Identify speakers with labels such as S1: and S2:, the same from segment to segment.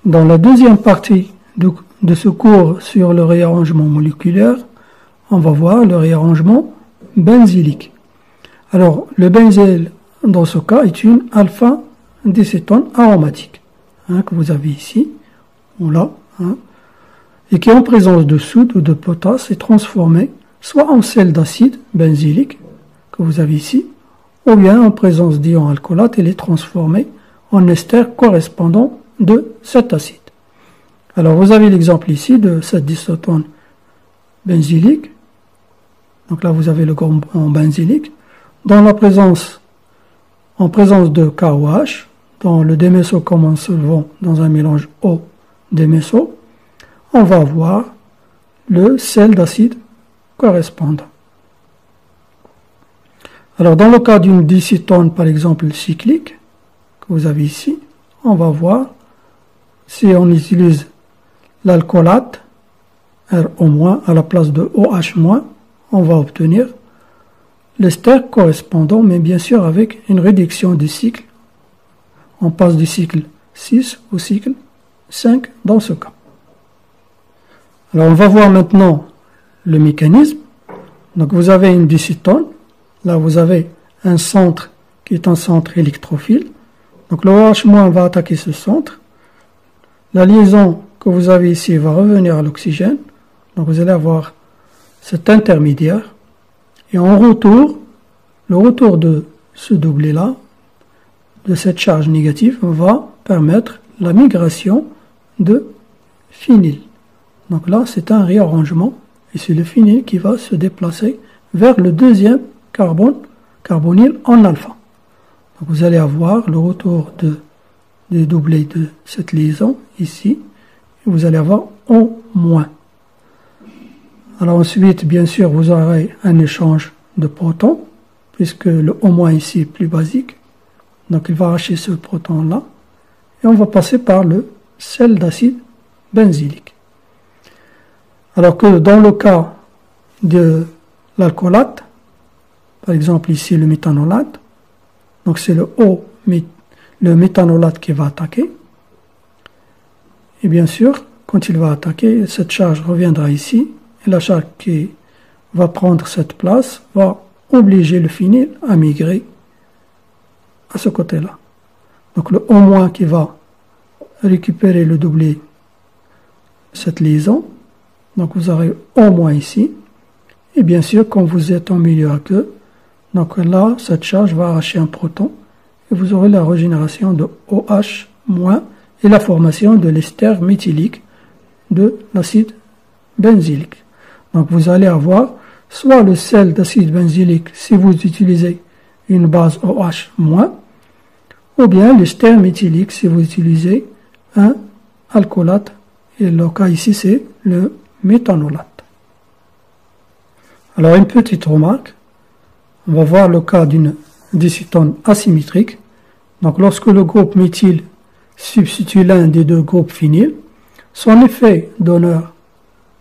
S1: Dans la deuxième partie de ce cours sur le réarrangement moléculaire, on va voir le réarrangement benzylique. Alors, le benzèle, dans ce cas, est une alpha-décétone aromatique, que vous avez ici, ou là, et qui, en présence de soude ou de potasse, est transformée soit en sel d'acide benzylique, que vous avez ici, ou bien en présence d'ion alcoolate, elle est transformée en ester correspondant de cet acide. Alors, vous avez l'exemple ici de cette dicétone benzylique. Donc là, vous avez le composant benzylique. Dans la présence, en présence de KOH, dans le déméso comme un solvant dans un mélange eau déméso, on va avoir le sel d'acide correspondant. Alors, dans le cas d'une dicétone, par exemple, cyclique, que vous avez ici, on va voir, si on utilise l'alcoolate, RO- à la place de OH-, on va obtenir l'ester correspondant, mais bien sûr avec une réduction du cycle. On passe du cycle 6 au cycle 5 dans ce cas. Alors, on va voir maintenant le mécanisme. Donc, vous avez une dicétone. Là, vous avez un centre qui est un centre électrophile. Donc, le OH- va attaquer ce centre. La liaison que vous avez ici va revenir à l'oxygène. Donc, vous allez avoir cet intermédiaire. Et en retour, le retour de ce doublet-là, de cette charge négative, va permettre la migration de phényl. Donc là, c'est un réarrangement. Et c'est le phényl qui va se déplacer vers le deuxième carbonyl en alpha. Donc vous allez avoir le retour des doublets de cette liaison ici. Et vous allez avoir O-. Alors ensuite, bien sûr, vous aurez un échange de protons, puisque le O- ici est plus basique. Donc il va arracher ce proton-là. Et on va passer par le sel d'acide benzylique. Alors que dans le cas de l'alcoolate, par exemple ici le méthanolate, donc c'est le méthanolate qui va attaquer. Et bien sûr, quand il va attaquer, cette charge reviendra ici, et la charge qui va prendre cette place va obliger le phényl à migrer à ce côté-là. Donc le O- qui va récupérer le doublet, cette liaison. Donc vous aurez O- ici. Et bien sûr, quand vous êtes en milieu aqueux, donc là, cette charge va arracher un proton. Et vous aurez la régénération de OH- et la formation de l'ester méthylique de l'acide benzylique. Donc vous allez avoir soit le sel d'acide benzylique si vous utilisez une base OH-, ou bien l'ester méthylique si vous utilisez un alcoolate. Et le cas ici, c'est le méthanolate. Alors, une petite remarque. On va voir le cas d'une dicétone asymétrique. Donc, lorsque le groupe méthyle substitue l'un des deux groupes phényl, son effet donneur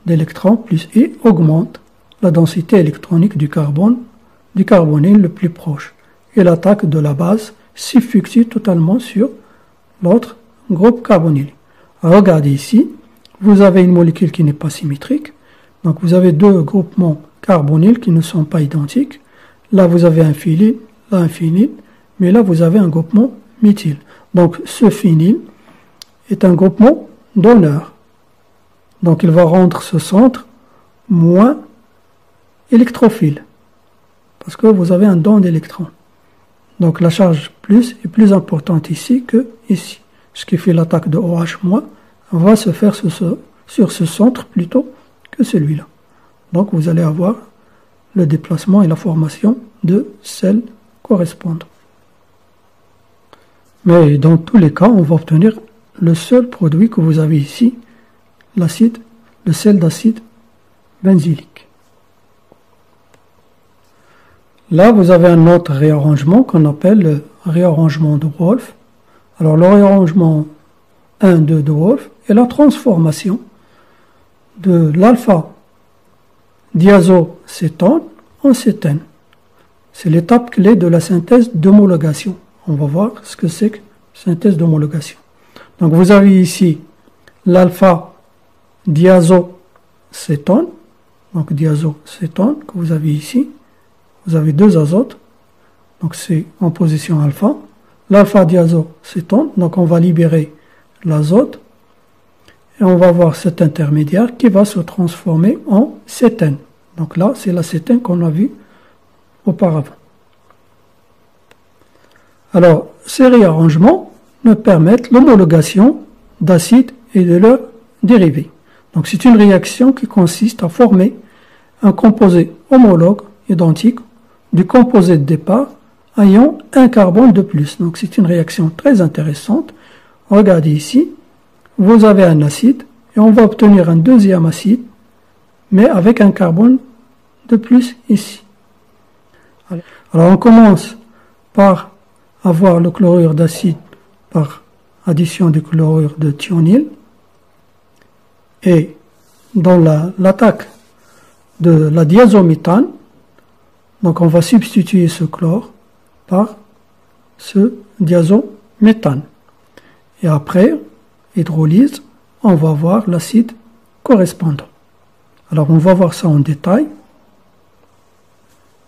S1: d'électrons plus E augmente la densité électronique du carbonyle le plus proche. Et l'attaque de la base s'effectue totalement sur l'autre groupe carbonylique. Regardez ici, vous avez une molécule qui n'est pas symétrique. Donc vous avez deux groupements carbonyles qui ne sont pas identiques. Là vous avez un phényl, là un phényl, mais là vous avez un groupement méthyle. Donc ce phényl est un groupement donneur. Donc il va rendre ce centre moins électrophile, parce que vous avez un don d'électrons. Donc la charge plus est plus importante ici que ici. Ce qui fait l'attaque de OH- va se faire sur ce centre plutôt que celui-là. Donc vous allez avoir le déplacement et la formation de sels correspondants. Mais dans tous les cas, on va obtenir le seul produit que vous avez ici, l'acide, le sel d'acide benzylique. Là, vous avez un autre réarrangement qu'on appelle le réarrangement de Wolff. Alors, le réarrangement 1,2 de Wolff est la transformation de l'alpha-diazocétone en cétène. C'est l'étape clé de la synthèse d'homologation. On va voir ce que c'est que synthèse d'homologation. Donc, vous avez ici l'alpha diazocétone, donc diazocétone que vous avez ici. Vous avez deux azotes, donc c'est en position alpha. L'alpha diazocétone, donc on va libérer l'azote et on va voir cet intermédiaire qui va se transformer en cétène. Donc là, c'est la cétène qu'on a vue auparavant. Alors, ces réarrangements nous permettent l'homologation d'acides et de leurs dérivés. Donc c'est une réaction qui consiste à former un composé homologue identique du composé de départ ayant un carbone de plus. Donc c'est une réaction très intéressante. Regardez ici, vous avez un acide et on va obtenir un deuxième acide, mais avec un carbone de plus ici. Alors on commence par avoir le chlorure d'acide par addition du chlorure de thionyle. Et dans l'attaque de la diazométhane, donc on va substituer ce chlore par ce diazométhane. Et après hydrolyse, on va voir l'acide correspondant. Alors on va voir ça en détail.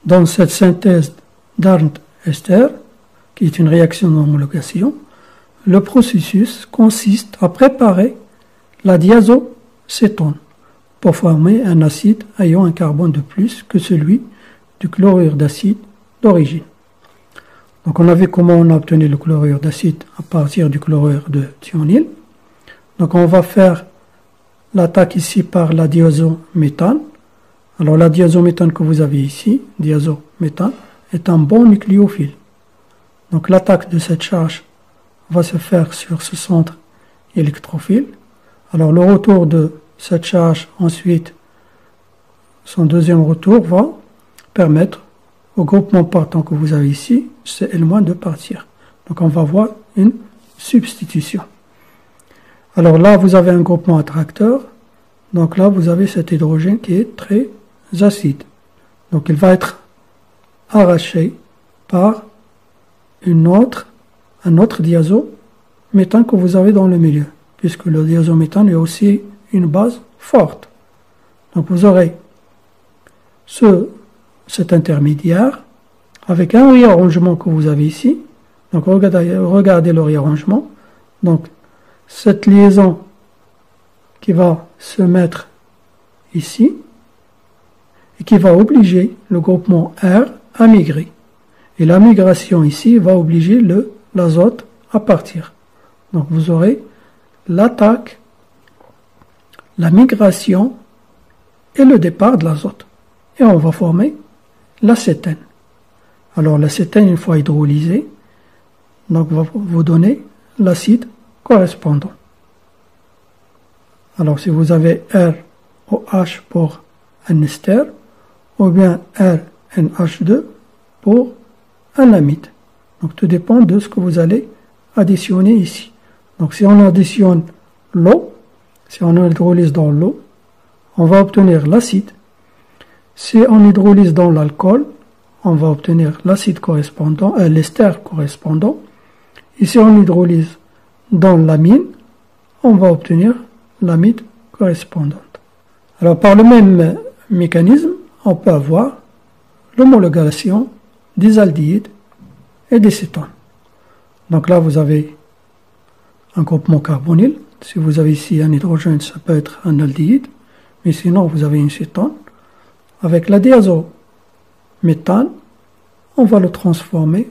S1: Dans cette synthèse d'Arndt-Ester, qui est une réaction d'homologation, le processus consiste à préparer la diazocétone pour former un acide ayant un carbone de plus que celui du chlorure d'acide d'origine. Donc on a vu comment on a obtenu le chlorure d'acide à partir du chlorure de thionyle. Donc on va faire l'attaque ici par la diazométhane. Alors la diazométhane que vous avez ici, diazométhane, est un bon nucléophile. Donc l'attaque de cette charge va se faire sur ce centre électrophile. Alors le retour de cette charge ensuite, son deuxième retour va permettre au groupement partant que vous avez ici, Cl- de partir. Donc on va voir une substitution. Alors là vous avez un groupement attracteur. Donc là vous avez cet hydrogène qui est très acide. Donc il va être arraché par un autre diazométhane que vous avez dans le milieu, puisque le diazométhane est aussi une base forte. Donc vous aurez cet intermédiaire avec un réarrangement que vous avez ici. Donc regardez le réarrangement. Donc cette liaison qui va se mettre ici et qui va obliger le groupement R à migrer. Et la migration ici va obliger l'azote à partir. Donc vous aurez l'attaque, la migration et le départ de l'azote. Et on va former l'acétène. Alors l'acétène, une fois hydrolysé, donc va vous donner l'acide correspondant. Alors si vous avez ROH pour un ester, ou bien RNH2 pour un amide. Donc tout dépend de ce que vous allez additionner ici. Donc si on additionne l'eau, si on hydrolyse dans l'eau, on va obtenir l'acide. Si on hydrolyse dans l'alcool, on va obtenir l'acide correspondant, l'ester correspondant. Et si on hydrolyse dans l'amine, on va obtenir l'amide correspondante. Alors par le même mécanisme, on peut avoir l'homologation des aldéhydes et des cétones. Donc là, vous avez un groupement carbonyle. Si vous avez ici un hydrogène, ça peut être un aldéhyde, mais sinon vous avez une cétone. Avec la diazométhane, on va le transformer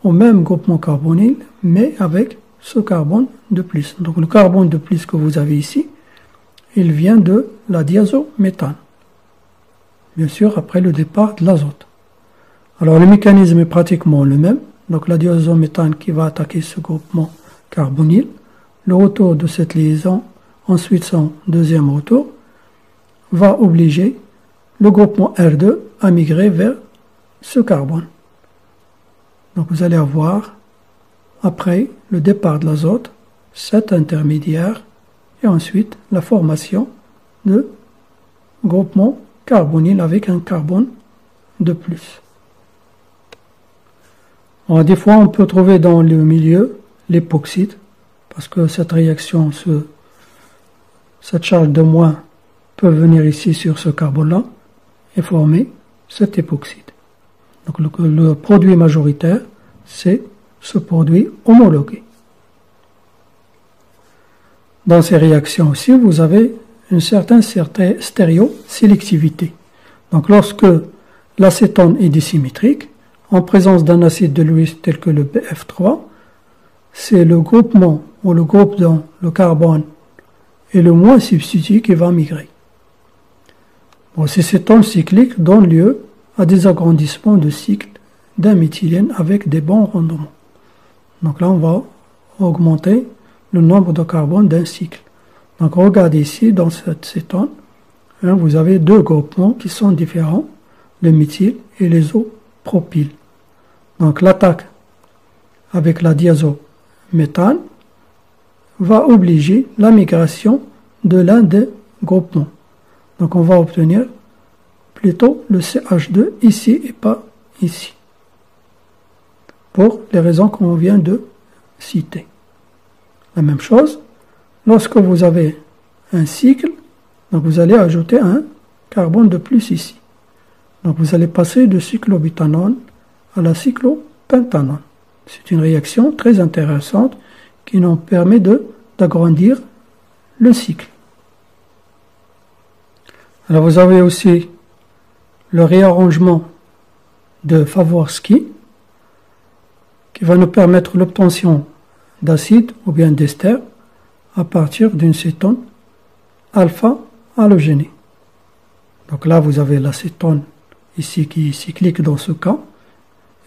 S1: au même groupement carbonyle, mais avec ce carbone de plus. Donc le carbone de plus que vous avez ici, il vient de la diazométhane. Bien sûr, après le départ de l'azote. Alors le mécanisme est pratiquement le même. Donc la diazométhane qui va attaquer ce groupement carbonyle, le retour de cette liaison, ensuite son deuxième retour, va obliger le groupement R2 à migrer vers ce carbone. Donc vous allez avoir, après le départ de l'azote, cet intermédiaire et ensuite la formation de groupement carbonyle avec un carbone de plus. Alors, des fois, on peut trouver dans le milieu l'époxyde, parce que cette réaction se cette charge de moins peut venir ici sur ce carbone-là et former cet époxyde. Donc le produit majoritaire, c'est ce produit homologué. Dans ces réactions aussi, vous avez une certaine stéréosélectivité. Donc lorsque l'acétone est disymétrique, en présence d'un acide de Lewis tel que le BF3, c'est le groupement ou le groupe dans le carbone et le moins substitué qui va migrer. Bon, ces cétones cycliques donnent lieu à des agrandissements de cycle d'un méthylène avec des bons rendements. Donc là, on va augmenter le nombre de carbone d'un cycle. Donc regardez ici, dans cette cétone, vous avez deux groupements qui sont différents, le méthyle et l'isopropyl. Donc l'attaque avec la diazométhane va obliger la migration de l'un des groupements. Donc on va obtenir plutôt le CH2 ici et pas ici, pour les raisons qu'on vient de citer. La même chose, lorsque vous avez un cycle, donc vous allez ajouter un carbone de plus ici. Donc vous allez passer de cyclobutanone à la cyclopentanone. C'est une réaction très intéressante qui nous permet d'agrandir le cycle. Alors vous avez aussi le réarrangement de Favorsky qui va nous permettre l'obtention d'acide ou bien d'ester à partir d'une cétone alpha-halogénée. Donc là vous avez l'acétone ici qui est cyclique dans ce cas,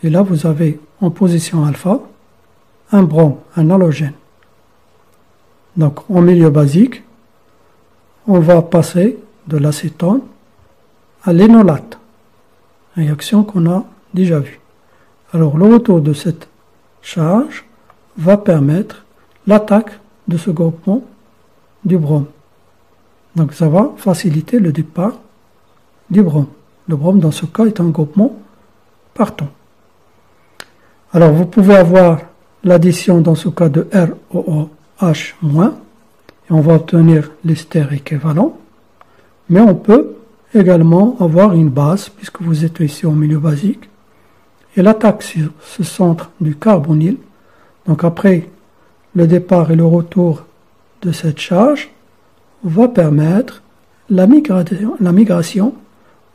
S1: et là vous avez en position alpha un brom, un halogène. Donc en milieu basique, on va passer de l'acétone à l'énolate, réaction qu'on a déjà vue. Alors le retour de cette charge va permettre l'attaque de ce groupement du brome. Donc ça va faciliter le départ du brome. Le brome dans ce cas est un groupement partant. Alors vous pouvez avoir l'addition dans ce cas de ROOH-, et on va obtenir l'ester équivalent, mais on peut également avoir une base, puisque vous êtes ici au milieu basique, et l'attaque sur ce centre du carbonyle. Donc après le départ et le retour de cette charge va permettre la migration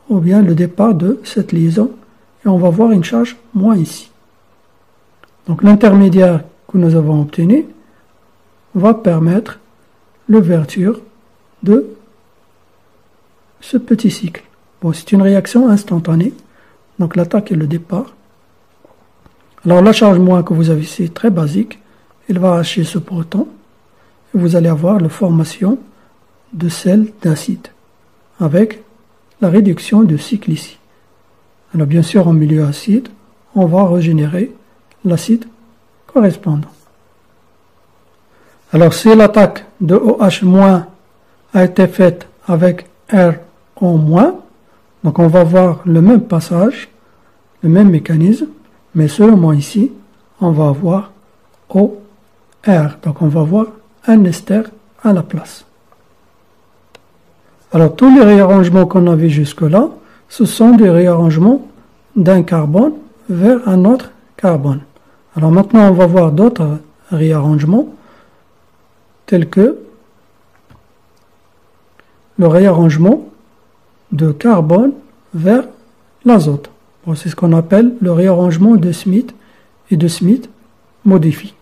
S1: ou bien le départ de cette liaison, et on va voir une charge moins ici. Donc l'intermédiaire que nous avons obtenu va permettre l'ouverture de ce petit cycle. Bon, c'est une réaction instantanée, donc l'attaque et le départ. Alors la charge moins que vous avez ici est très basique, elle va arracher ce proton, et vous allez avoir la formation de sel d'acide, avec la réduction du cycle ici. Alors bien sûr, en milieu acide, on va régénérer l'acide correspondant. Alors si l'attaque de OH- a été faite avec RO-, donc on va voir le même passage, le même mécanisme, mais seulement ici, on va avoir OR, donc on va voir un ester à la place. Alors tous les réarrangements qu'on a vus jusque-là, ce sont des réarrangements d'un carbone vers un autre carbone. Alors maintenant on va voir d'autres réarrangements, tels que le réarrangement de carbone vers l'azote. Bon, c'est ce qu'on appelle le réarrangement de Smith et de Smith modifié.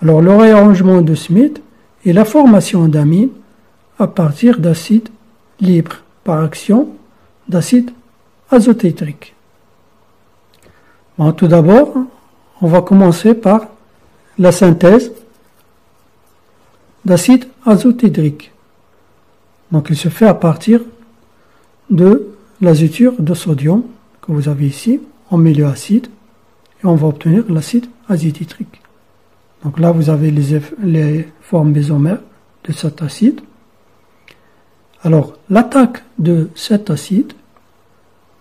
S1: Alors le réarrangement de Smith est la formation d'amine à partir d'acides libres par action d'acide azotétrique. Bon, tout d'abord, on va commencer par la synthèse d'acide azotédrique. Donc il se fait à partir de l'azoture de sodium que vous avez ici en milieu acide, et on va obtenir l'acide azétitrique. Donc là vous avez les formes mésomères de cet acide. Alors l'attaque de cet acide,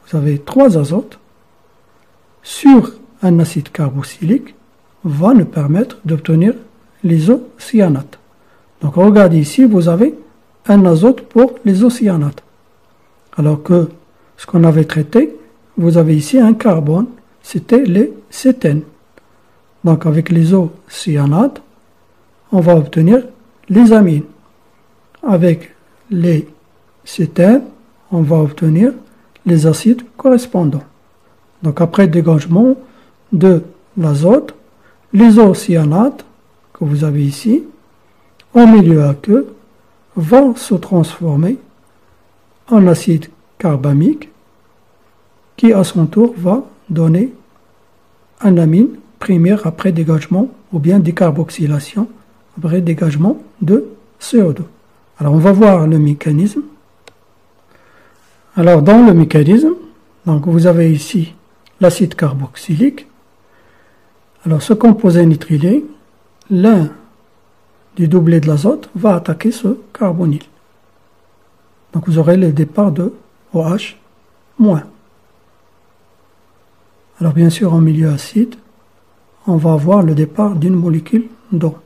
S1: vous avez 3 azotes sur un acide carboxylique, va nous permettre d'obtenir l'isocyanate. Donc regardez ici, vous avez un azote pour les isocyanates. Alors que ce qu'on avait traité, vous avez ici un carbone, c'était les cétanes. Donc avec les isocyanates, on va obtenir les amines. Avec les cétanes, on va obtenir les acides correspondants. Donc après dégagement de l'azote, l'isocyanate que vous avez ici, en milieu aqueux, va se transformer en acide carbamique qui à son tour va donner un amine primaire après dégagement ou bien décarboxylation après dégagement de CO2. Alors on va voir le mécanisme. Alors dans le mécanisme, donc vous avez ici l'acide carboxylique. Alors ce composé nitrilé, l'un du doublet de l'azote va attaquer ce carbonyle. Donc vous aurez le départ de OH-. Alors bien sûr en milieu acide, on va avoir le départ d'une molécule d'eau,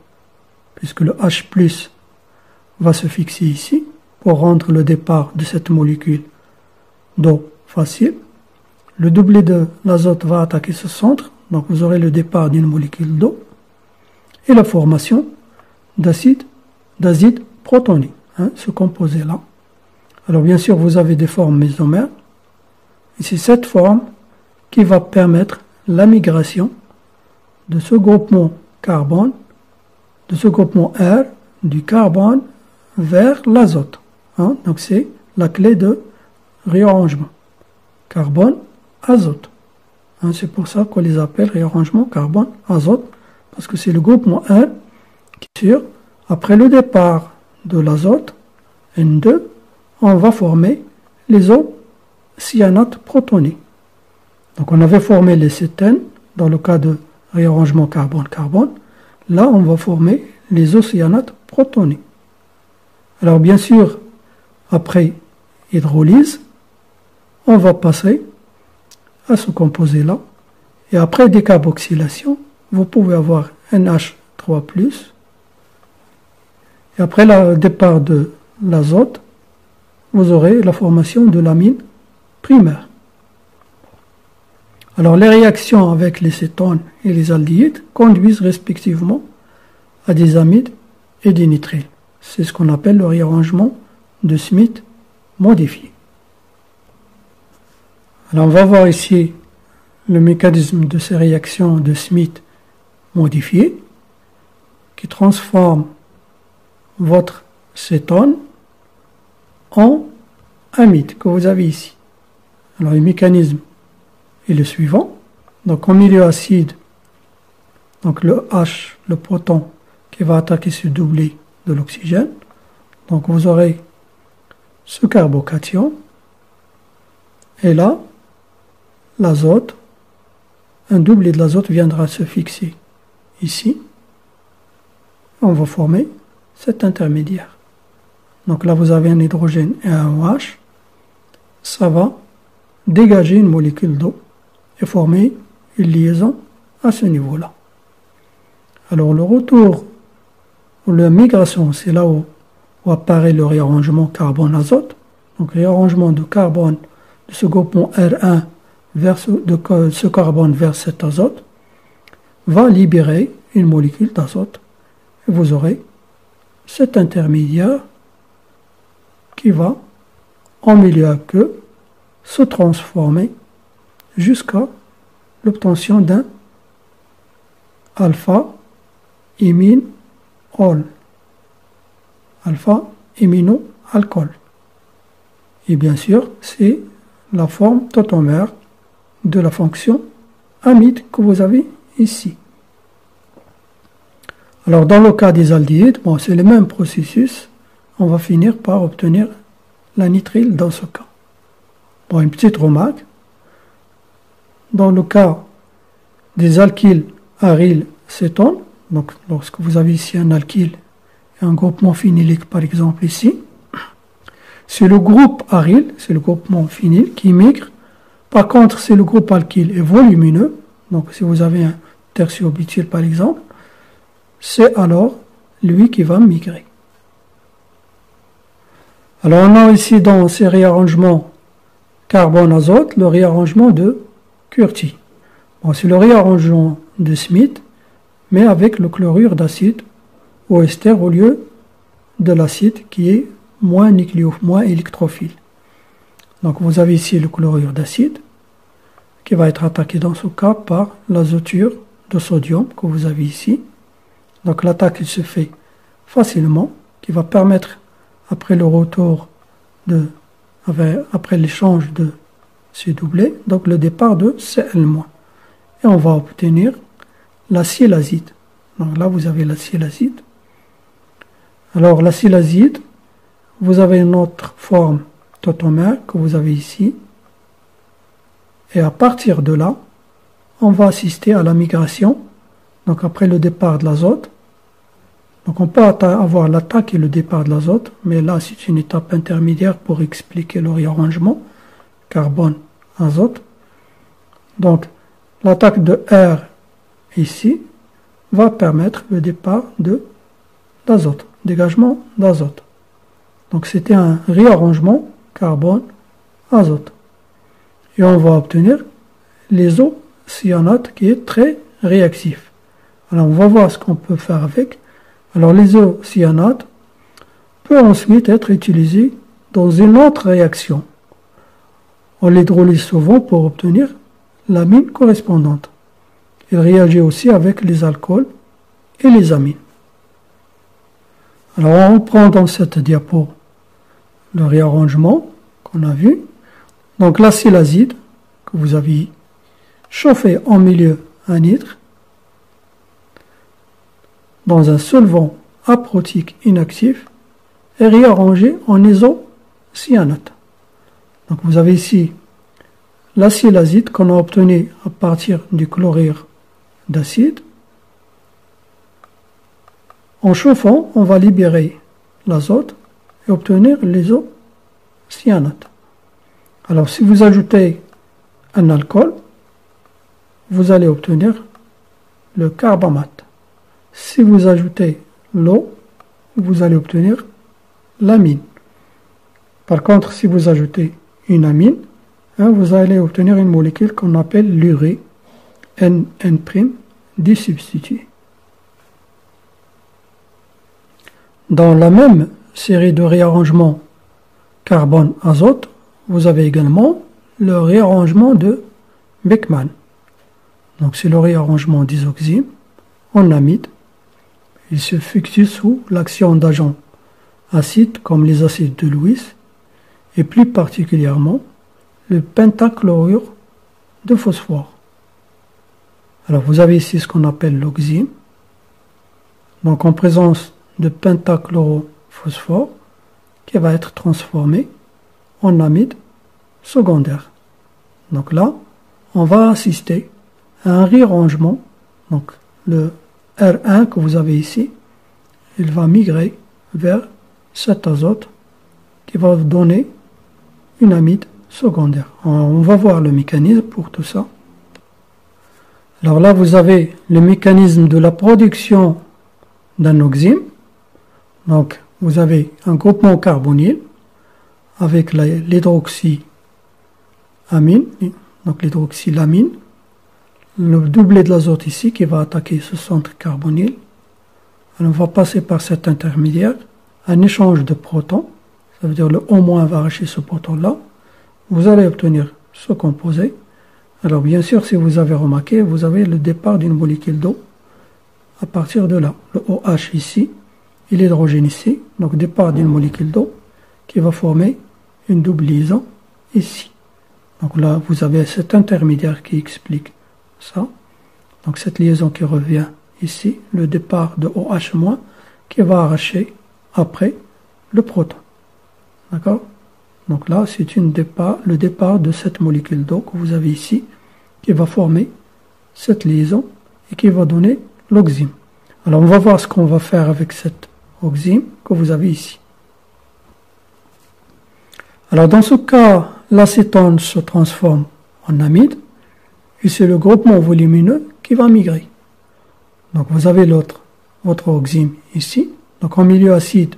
S1: puisque le H+ va se fixer ici pour rendre le départ de cette molécule d'eau facile. Le doublet de l'azote va attaquer ce centre, donc vous aurez le départ d'une molécule d'eau et la formation d'azide protonique, ce composé-là. Alors bien sûr, vous avez des formes mésomères, et c'est cette forme qui va permettre la migration de ce groupement carbone, de ce groupement R, du carbone vers l'azote. Donc c'est la clé de réarrangement. Carbone, azote. C'est pour ça qu'on les appelle réarrangement carbone, azote, parce que c'est le groupement R qui est après le départ de l'azote, N2, on va former les isocyanates protonés. Donc on avait formé les cétanes dans le cas de réarrangement carbone-carbone. Là, on va former les isocyanates protonés. Alors bien sûr, après hydrolyse, on va passer à ce composé-là. Et après décarboxylation, vous pouvez avoir NH3+. Et après le départ de l'azote, vous aurez la formation de l'amine primaire. Alors les réactions avec les cétones et les aldéhydes conduisent respectivement à des amides et des nitriles. C'est ce qu'on appelle le réarrangement de Smith modifié. Alors on va voir ici le mécanisme de ces réactions de Smith modifiées qui transforme votre cétone en amide que vous avez ici. Alors le mécanisme est le suivant. Donc en milieu acide, donc le H, le proton qui va attaquer ce doublet de l'oxygène. Donc vous aurez ce carbocation et là l'azote, un doublet de l'azote viendra se fixer ici. On va former cet intermédiaire. Donc là vous avez un hydrogène et un OH. Ça va dégager une molécule d'eau et former une liaison à ce niveau-là. Alors le retour ou la migration, c'est là où apparaît le réarrangement carbone-azote. Donc réarrangement de carbone de ce groupement R1 vers ce carbone vers cet azote va libérer une molécule d'azote. Et vous aurez cet intermédiaire qui va en milieu aqueux se transformer jusqu'à l'obtention d'un alpha-imine-ol, alpha-imino-alcool. Et bien sûr, c'est la forme tautomère de la fonction amide que vous avez ici. Alors dans le cas des aldéhydes, c'est le même processus. On va finir par obtenir la nitrile dans ce cas. Une petite remarque. Dans le cas des alkyles aryl cétone, donc lorsque vous avez ici un alkyle et un groupement phénylique par exemple ici, c'est le groupe aryl, c'est le groupement phényl qui migre. Par contre, si le groupe alkyle est volumineux, donc si vous avez un tertiobutyle par exemple, c'est alors lui qui va migrer. Alors on a ici dans ces réarrangements carbone-azote le réarrangement de Curti. Bon, c'est le réarrangement de Smith, mais avec le chlorure d'acide ou ester au lieu de l'acide qui est moins électrophile. Donc vous avez ici le chlorure d'acide qui va être attaqué dans ce cas par l'azoture de sodium que vous avez ici. Donc l'attaque se fait facilement, qui va permettre après le retour après l'échange de ces doublés, donc le départ de Cl-. Et on va obtenir la silazide. Donc là vous avez la silazide. Alors la silazide, vous avez une autre forme tautomère que vous avez ici. Et à partir de là, on va assister à la migration, donc après le départ de l'azote. Donc on peut avoir l'attaque et le départ de l'azote, mais là c'est une étape intermédiaire pour expliquer le réarrangement carbone-azote. Donc l'attaque de R ici va permettre le départ de l'azote, dégagement d'azote. Donc c'était un réarrangement carbone-azote. Et on va obtenir l'isocyanate qui est très réactif. Alors on va voir ce qu'on peut faire avec. Alors l'isocyanate peut ensuite être utilisé dans une autre réaction. On l'hydrolyse souvent pour obtenir l'amine correspondante. Il réagit aussi avec les alcools et les amines. Alors on prend dans cette diapo le réarrangement qu'on a vu. Donc la silazide que vous avez chauffée en milieu anhydre dans un solvant aprotique inactif est réarrangée en isocyanate. Donc vous avez ici la silazide qu'on a obtenue à partir du chlorure d'acide. En chauffant, on va libérer l'azote et obtenir l'isocyanate. Alors si vous ajoutez un alcool, vous allez obtenir le carbamate. Si vous ajoutez l'eau, vous allez obtenir l'amine. Par contre, si vous ajoutez une amine, vous allez obtenir une molécule qu'on appelle l'urée, N' disubstitué. Dans la même série de réarrangements carbone-azote, vous avez également le réarrangement de Beckmann. Donc c'est le réarrangement d'isoxyme en amide. Il se fluctue sous l'action d'agents acides comme les acides de Lewis et plus particulièrement le pentachlorure de phosphore. Alors vous avez ici ce qu'on appelle l'oxyme. Donc en présence de pentachlorophosphore qui va être transformé en amide secondaire. Donc là, on va assister à un réarrangement. Donc le R1 que vous avez ici, il va migrer vers cet azote qui va donner une amide secondaire. On va voir le mécanisme pour tout ça. Alors là, vous avez le mécanisme de la production d'un oxyme. Donc, vous avez un groupement carbonyle avec l'hydroxyamine, donc l'hydroxylamine, le doublé de l'azote ici qui va attaquer ce centre carbonyle. Alors, on va passer par cet intermédiaire, un échange de protons, ça veut dire le O- va arracher ce proton-là. Vous allez obtenir ce composé. Alors, bien sûr, si vous avez remarqué, vous avez le départ d'une molécule d'eau à partir de là, le OH ici, et l'hydrogène ici, donc départ d'une molécule d'eau qui va former une double liaison ici. Donc là, vous avez cet intermédiaire qui explique ça. Donc cette liaison qui revient ici, le départ de OH- qui va arracher après le proton. D'accord? Donc là, c'est le départ de cette molécule d'eau que vous avez ici, qui va former cette liaison et qui va donner l'oxyme. Alors on va voir ce qu'on va faire avec cette oxyme que vous avez ici. Alors dans ce cas, l'acétone se transforme en amide et c'est le groupement volumineux qui va migrer. Donc vous avez votre oxyme ici. Donc en milieu acide,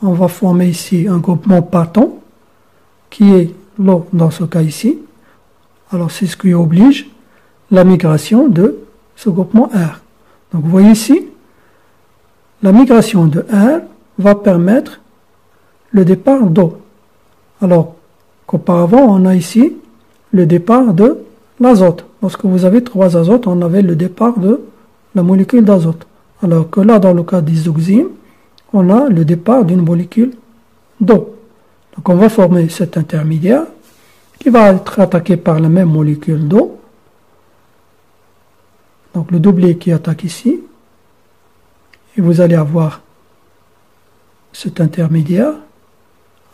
S1: on va former ici un groupement partant, qui est l'eau dans ce cas ici. Alors c'est ce qui oblige la migration de ce groupement R. Donc vous voyez ici, la migration de R va permettre le départ d'eau. Alors qu'auparavant, on a ici le départ de l'azote. Lorsque vous avez 3 azotes, on avait le départ de la molécule d'azote. Alors que là, dans le cas d'isoxyme, on a le départ d'une molécule d'eau. Donc on va former cet intermédiaire qui va être attaqué par la même molécule d'eau. Donc le doublé qui attaque ici. Et vous allez avoir cet intermédiaire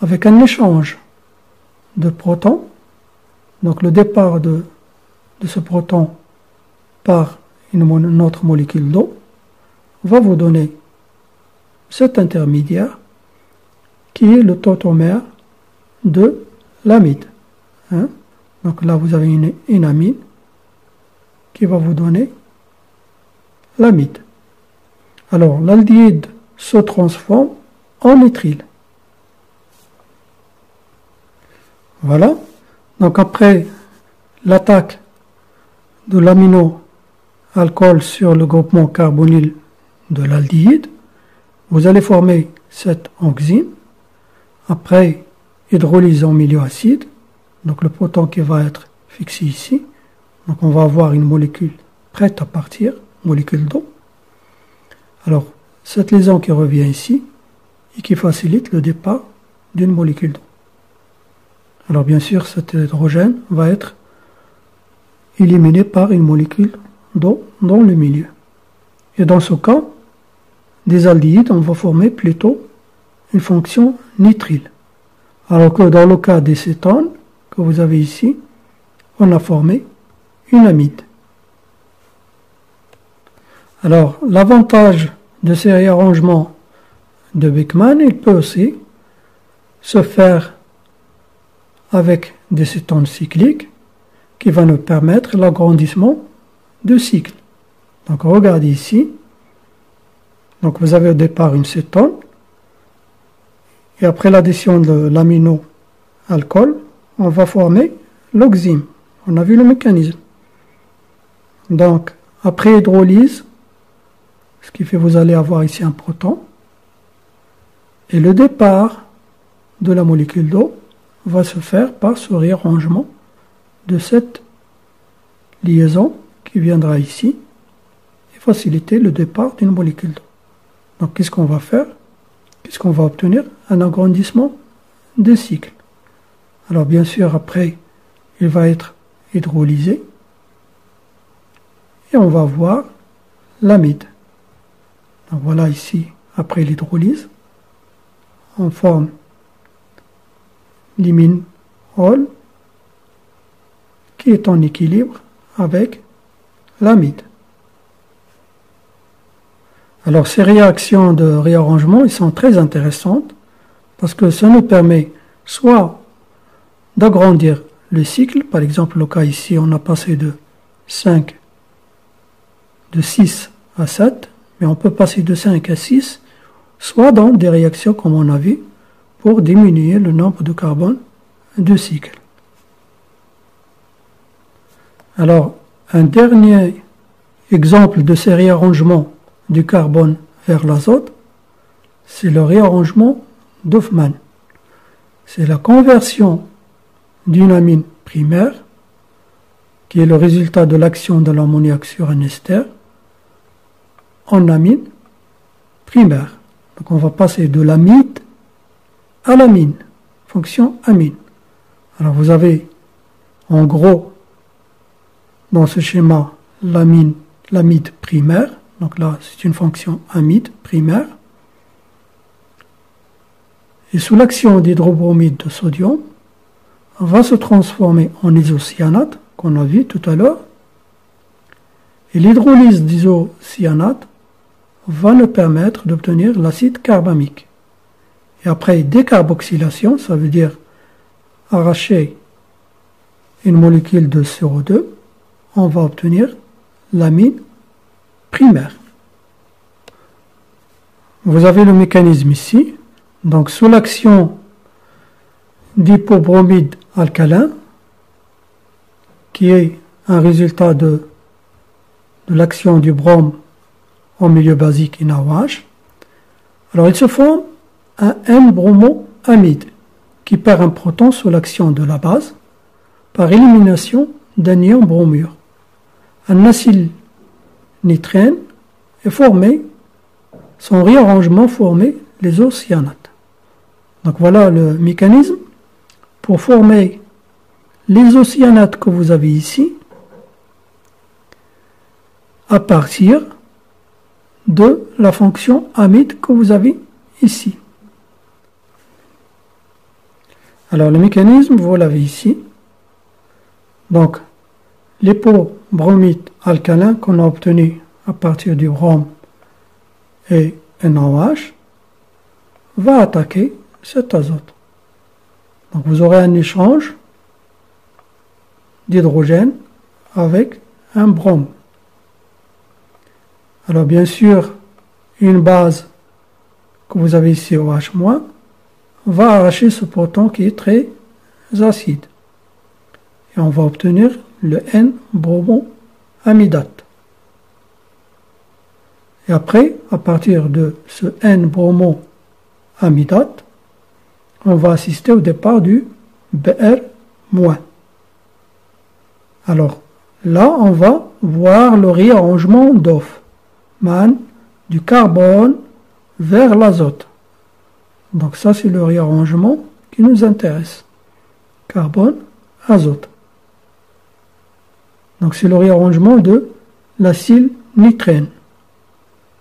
S1: avec un échange de protons. Donc le départ de ce proton par une autre molécule d'eau va vous donner cet intermédiaire qui est le tautomère de l'amide. Hein? Donc là vous avez une amine qui va vous donner l'amide. Alors l'aldéhyde se transforme en nitrile. Voilà. Donc après l'attaque de l'amino-alcool sur le groupement carbonyl de l'aldéhyde, vous allez former cette enzyme. Après hydrolyse en milieu acide, donc le proton qui va être fixé ici, donc on va avoir une molécule prête à partir, molécule d'eau. Alors cette liaison qui revient ici et qui facilite le départ d'une molécule d'eau. Alors bien sûr, cet hydrogène va être éliminé par une molécule d'eau dans le milieu. Et dans ce cas, des aldéhydes, on va former plutôt une fonction nitrile. Alors que dans le cas des cétones, que vous avez ici, on a formé une amide. Alors, l'avantage de ces réarrangements de Beckmann, il peut aussi se faire avec des cétones cycliques qui va nous permettre l'agrandissement de cycles. Donc regardez ici. Donc vous avez au départ une cétone et après l'addition de l'amino-alcool, on va former l'oxyme. On a vu le mécanisme. Donc après hydrolyse, ce qui fait que vous allez avoir ici un proton et le départ de la molécule d'eau va se faire par ce réarrangement de cette liaison qui viendra ici et faciliter le départ d'une molécule d'eau. Donc qu'est-ce qu'on va faire? Qu'est-ce qu'on va obtenir? Un agrandissement de cycle. Alors bien sûr après il va être hydrolysé et on va voir l'amide. Donc voilà ici après l'hydrolyse on forme l'imine-ol qui est en équilibre avec l'amide. Alors ces réactions de réarrangement ils sont très intéressantes parce que ça nous permet soit d'agrandir le cycle, par exemple le cas ici on a passé de 6 à 7, mais on peut passer de 5 à 6, soit dans des réactions comme on a vu, pour diminuer le nombre de carbone de cycle. Alors, un dernier exemple de ces réarrangements du carbone vers l'azote, c'est le réarrangement d'Hoffmann. C'est la conversion d'une amine primaire, qui est le résultat de l'action de l'ammoniac sur un ester, en amine primaire. Donc on va passer de l'amide à l'amine, fonction amine. Alors vous avez en gros dans ce schéma l'amide primaire, donc là c'est une fonction amide primaire, et sous l'action d'hydrobromide de sodium, on va se transformer en isocyanate, qu'on a vu tout à l'heure, et l'hydrolyse d'isocyanate va nous permettre d'obtenir l'acide carbamique. Et après décarboxylation, ça veut dire arracher une molécule de CO2, on va obtenir l'amine primaire. Vous avez le mécanisme ici. Donc sous l'action d'hypobromide alcalin, qui est un résultat de l'action du brome en milieu basique NaOH, alors il se forme un N-bromoamide qui perd un proton sous l'action de la base par élimination d'un ion bromure. Un acylnitrène est formé, son réarrangement formé les isocyanates. Donc voilà le mécanisme pour former les isocyanates que vous avez ici à partir de la fonction amide que vous avez ici. Alors le mécanisme, vous l'avez ici. Donc l'hypobromide alcalin qu'on a obtenu à partir du brome et NaOH va attaquer cet azote. Donc vous aurez un échange d'hydrogène avec un brome. Alors bien sûr, une base que vous avez ici OH- va arracher ce proton qui est très acide. Et on va obtenir le N-bromoamidate. Et après, à partir de ce N-bromoamidate, on va assister au départ du Br-. Alors là, on va voir le réarrangement d'Hofmann du carbone vers l'azote. Donc ça, c'est le réarrangement qui nous intéresse. Carbone, azote. Donc c'est le réarrangement de l'acylnitrène.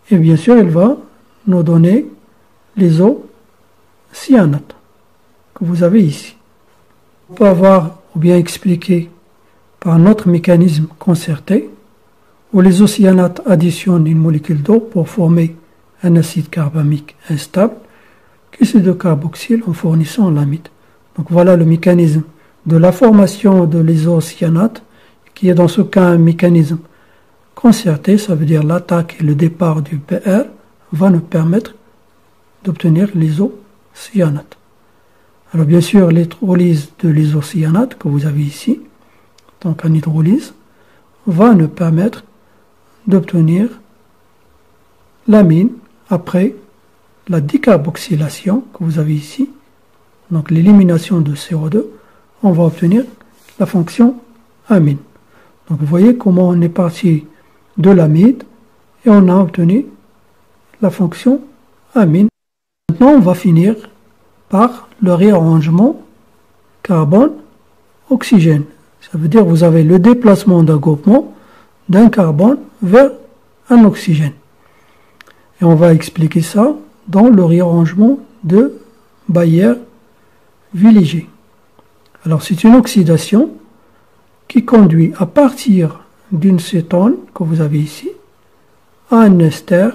S1: Et bien sûr, il va nous donner les isocyanates que vous avez ici. On peut avoir ou bien expliquer par un autre mécanisme concerté où les isocyanates additionnent une molécule d'eau pour former un acide carbamique instable qui se décarboxyle en fournissant l'amide. Donc voilà le mécanisme de la formation de l'isocyanate qui est dans ce cas un mécanisme concerté, ça veut dire l'attaque et le départ du Br va nous permettre d'obtenir l'isocyanate. Alors bien sûr, l'hydrolyse de l'isocyanate que vous avez ici, donc en hydrolyse, va nous permettre d'obtenir l'amine après la décarboxylation que vous avez ici, donc l'élimination de CO2, on va obtenir la fonction amine. Donc vous voyez comment on est parti de l'amide et on a obtenu la fonction amine. Maintenant on va finir par le réarrangement carbone-oxygène. Ça veut dire que vous avez le déplacement d'un groupement d'un carbone vers un oxygène. Et on va expliquer ça dans le réarrangement de Baeyer-Villiger. Alors c'est une oxydation qui conduit à partir d'une cétone que vous avez ici à un ester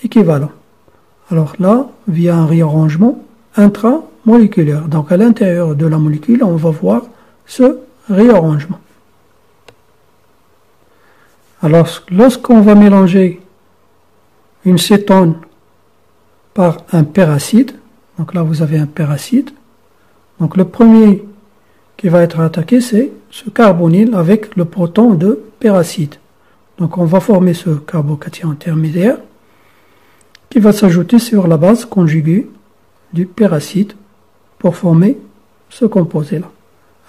S1: équivalent. Alors là, via un réarrangement intramoléculaire. Donc à l'intérieur de la molécule, on va voir ce réarrangement. Alors lorsqu'on va mélanger une cétone par un peracide, donc là vous avez un peracide, donc le premier qui va être attaqué c'est ce carbonyle avec le proton de peracide. Donc on va former ce carbocation intermédiaire qui va s'ajouter sur la base conjuguée du peracide pour former ce composé-là.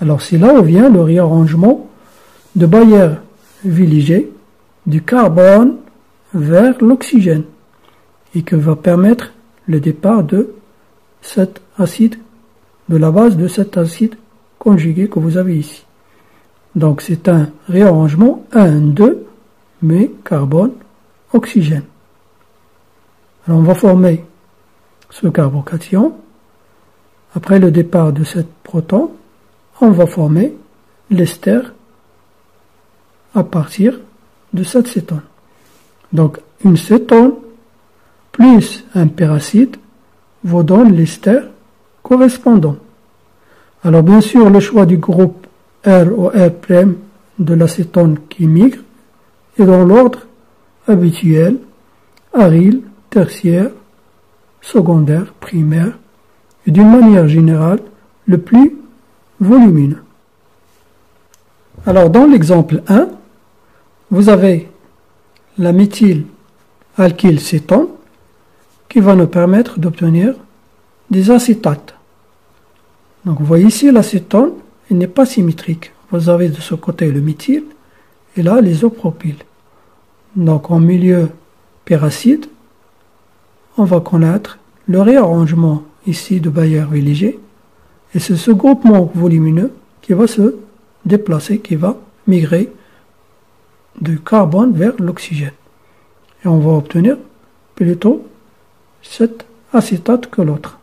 S1: Alors c'est là où vient le réarrangement de Baeyer-Villiger du carbone vers l'oxygène et que va permettre le départ de cet acide, de la base de cet acide conjugué que vous avez ici. Donc c'est un réarrangement 1,2 mais carbone-oxygène. Alors on va former ce carbocation. Après le départ de cet proton, on va former l'ester à partir de cette cétone. Donc une cétone plus un peracide vous donne l'ester correspondant. Alors bien sûr le choix du groupe R ou R' de l'acétone qui migre est dans l'ordre habituel, aryl, tertiaire, secondaire, primaire, et d'une manière générale, le plus volumineux. Alors, dans l'exemple 1, vous avez la méthylalkylcétone qui va nous permettre d'obtenir des acétates. Donc, vous voyez ici, l'acétone, il n'est pas symétrique. Vous avez de ce côté le méthyle et là l'isopropyl. Donc, en milieu péracide, on va connaître le réarrangement ici de Baeyer-Villiger. Et c'est ce groupement volumineux qui va se déplacer, qui va migrer du carbone vers l'oxygène. Et on va obtenir plutôt cet acétate que l'autre.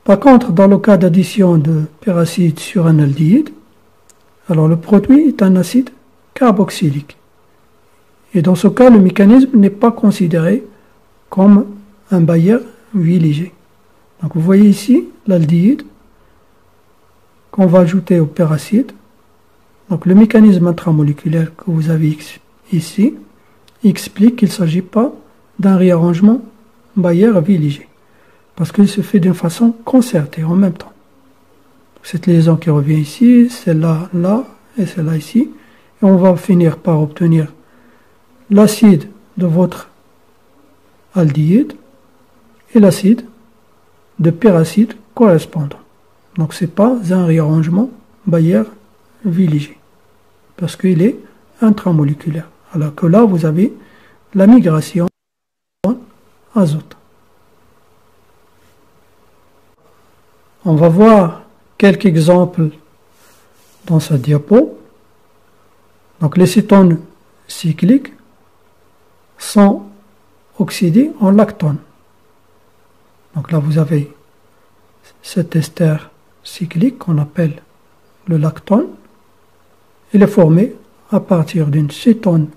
S1: Par contre, dans le cas d'addition de péracide sur un aldéhyde, alors le produit est un acide carboxylique. Et dans ce cas, le mécanisme n'est pas considéré comme un Baeyer-Villiger. Donc vous voyez ici l'aldéhyde qu'on va ajouter au péracide. Donc le mécanisme intramoléculaire que vous avez ici explique qu'il ne s'agit pas d'un réarrangement Baeyer-Villiger, parce qu'il se fait d'une façon concertée en même temps. Cette liaison qui revient ici, celle-là, là, et celle-là ici, et on va finir par obtenir l'acide de votre aldéhyde et l'acide de péracide correspondant. Donc ce n'est pas un réarrangement Baeyer-Villiger, parce qu'il est intramoléculaire, alors que là vous avez la migration azote. On va voir quelques exemples dans cette diapo. Donc les cétones cycliques sont oxydés en lactone. Donc là vous avez cet ester cyclique qu'on appelle le lactone. Il est formé à partir d'une cétone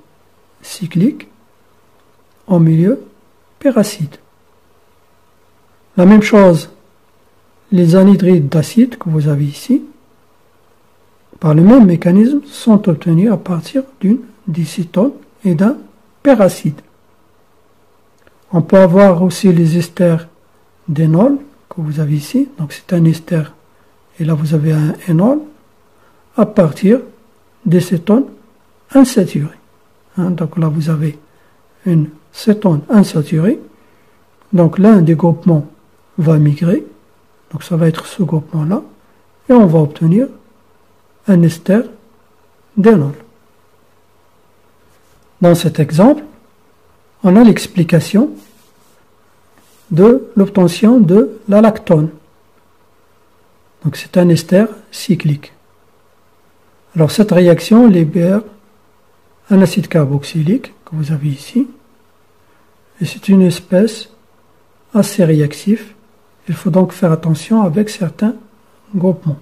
S1: cyclique en milieu péracide. La même chose, les anhydrides d'acide que vous avez ici, par le même mécanisme, sont obtenus à partir d'une dicétone et d'un péracide. On peut avoir aussi les esters d'énol que vous avez ici. Donc c'est un ester et là vous avez un énol à partir des cétones insaturées. Donc là vous avez une cétone insaturée. Donc l'un des groupements va migrer. Donc ça va être ce groupement-là. Et on va obtenir un ester d'énol. Dans cet exemple, on a l'explication de l'obtention de la lactone. Donc c'est un ester cyclique. Alors cette réaction libère un acide carboxylique que vous avez ici. Et c'est une espèce assez réactive. Il faut donc faire attention avec certains groupements.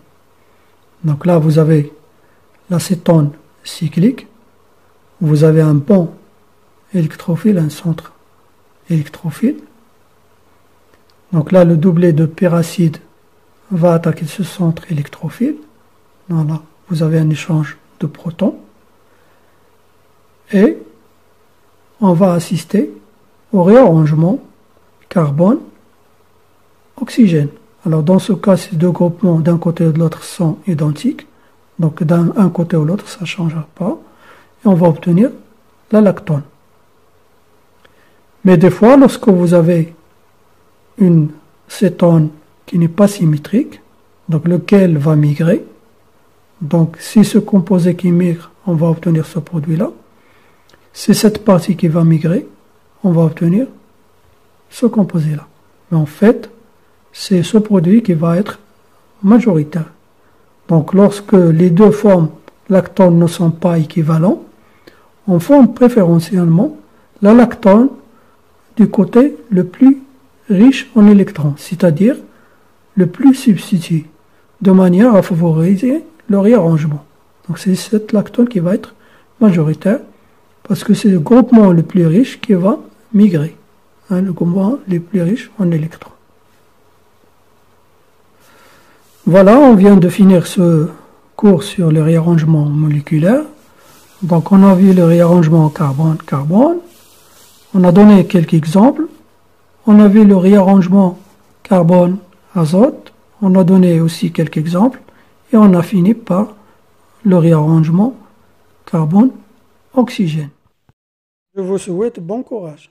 S1: Donc là vous avez l'acétone cyclique. Vous avez un pont électrophile, un centre électrophile. Donc là, le doublet de péracide va attaquer ce centre électrophile. Donc là, vous avez un échange de protons. Et on va assister au réarrangement carbone-oxygène. Alors dans ce cas, ces deux groupements d'un côté et de l'autre sont identiques. Donc d'un côté ou l'autre, ça ne changera pas. Et on va obtenir la lactone. Mais des fois, lorsque vous avez une cétone qui n'est pas symétrique, donc lequel va migrer, donc si ce composé qui migre, on va obtenir ce produit-là. Si cette partie qui va migrer, on va obtenir ce composé-là. Mais en fait, c'est ce produit qui va être majoritaire. Donc lorsque les deux formes lactone ne sont pas équivalents, on forme préférentiellement la lactone du côté le plus riche en électrons, c'est-à-dire le plus substitué, de manière à favoriser le réarrangement. Donc c'est cette lactone qui va être majoritaire, parce que c'est le groupement le plus riche qui va migrer, le groupement le plus riche en électrons. Voilà, on vient de finir ce cours sur le réarrangement moléculaire. Donc on a vu le réarrangement carbone-carbone. On a donné quelques exemples On a vu le réarrangement carbone-azote. On a donné aussi quelques exemples. Et on a fini par le réarrangement carbone-oxygène. Je vous souhaite bon courage.